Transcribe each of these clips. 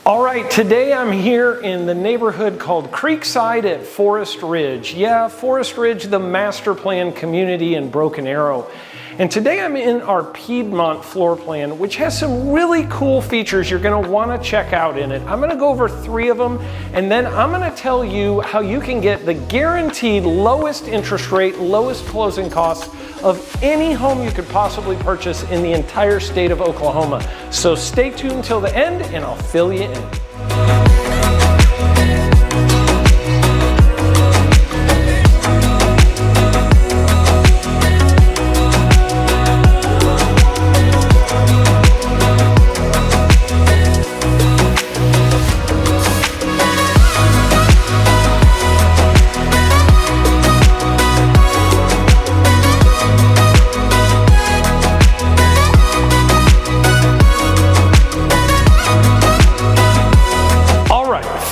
All right, today I'm here in the neighborhood called Creekside at Forest Ridge. Yeah, Forest Ridge, the master plan community in Broken Arrow. And today I'm in our Piedmont floor plan, which has some really cool features you're gonna wanna check out in it. I'm gonna go over 3 of them, and then I'm gonna tell you how you can get the guaranteed lowest interest rate, lowest closing costs of any home you could possibly purchase in the entire state of Oklahoma. So stay tuned till the end and I'll fill you in.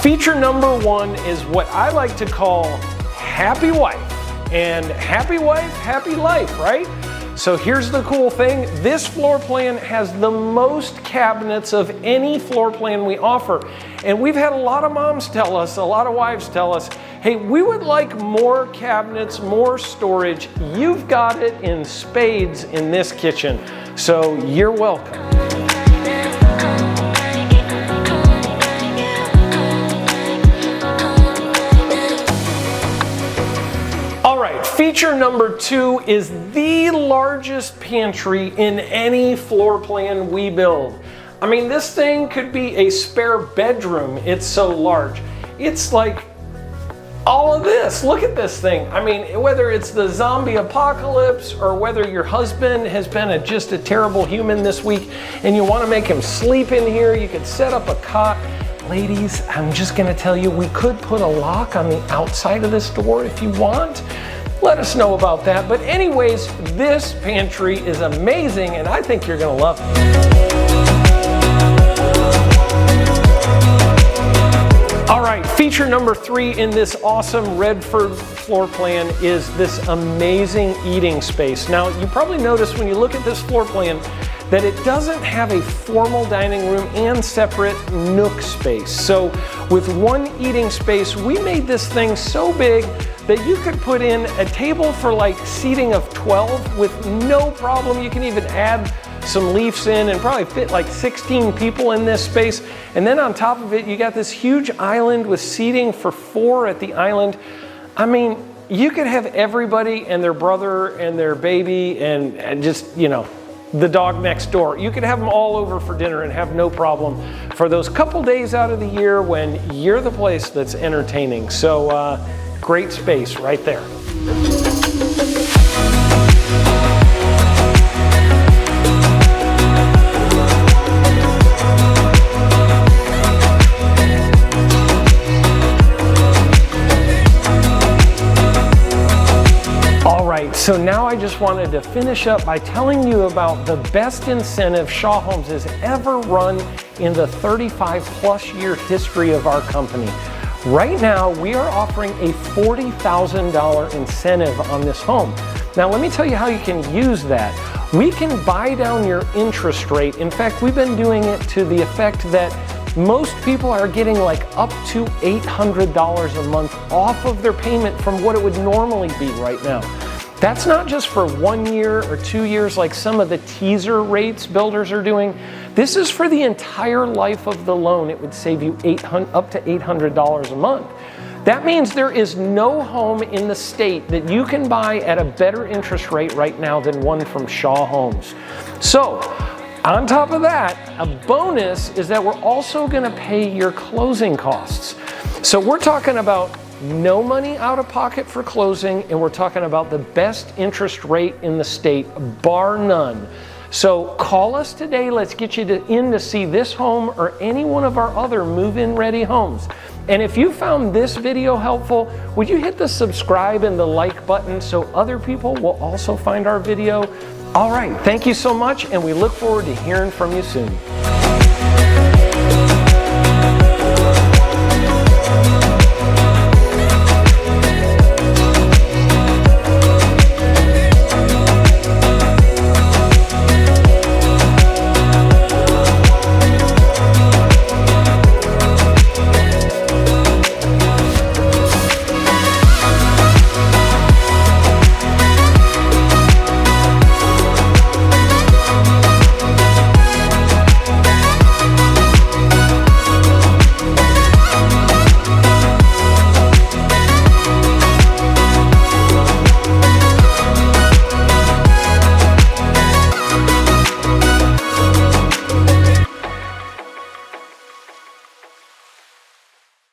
Feature number 1 is what I like to call happy wife. And happy wife, happy life, right? So here's the cool thing. This floor plan has the most cabinets of any floor plan we offer. And we've had a lot of moms tell us, a lot of wives tell us, hey, we would like more cabinets, more storage. You've got it in spades in this kitchen. So you're welcome. Feature number 2 is the largest pantry in any floor plan we build. I mean, this thing could be a spare bedroom. It's so large. It's like all of this. Look at this thing. I mean, whether it's the zombie apocalypse or whether your husband has been just a terrible human this week and you want to make him sleep in here, you could set up a cot. Ladies, I'm just going to tell you, we could put a lock on the outside of this door if you want. Let us know about that. But anyways, this pantry is amazing and I think you're gonna love it. All right, feature number 3 in this awesome Redford floor plan is this amazing eating space. Now, you probably noticed when you look at this floor plan that it doesn't have a formal dining room and separate nook space. So with one eating space, we made this thing so big that you could put in a table for like seating of 12 with no problem. You can even add some leaves in and probably fit like 16 people in this space. And then on top of it, you got this huge island with seating for 4 at the island. I mean, you could have everybody and their brother and their baby and just, you know, the dog next door. You could have them all over for dinner and have no problem for those couple days out of the year when you're the place that's entertaining. So great space right there. So now I just wanted to finish up by telling you about the best incentive Shaw Homes has ever run in the 35+ year history of our company. Right now, we are offering a $40,000 incentive on this home. Now, let me tell you how you can use that. We can buy down your interest rate. In fact, we've been doing it to the effect that most people are getting like up to $800 a month off of their payment from what it would normally be right now. That's not just for 1 year or 2 years like some of the teaser rates builders are doing. This is for the entire life of the loan. It would save you up to $800 a month. That means there is no home in the state that you can buy at a better interest rate right now than one from Shaw Homes. So, on top of that, a bonus is that we're also gonna pay your closing costs. So we're talking about no money out of pocket for closing, and we're talking about the best interest rate in the state, bar none. So call us today. Let's get you in to see this home or any one of our other move-in ready homes. And if you found this video helpful, would you hit the subscribe and the like button so other people will also find our video? All right, thank you so much, and we look forward to hearing from you soon.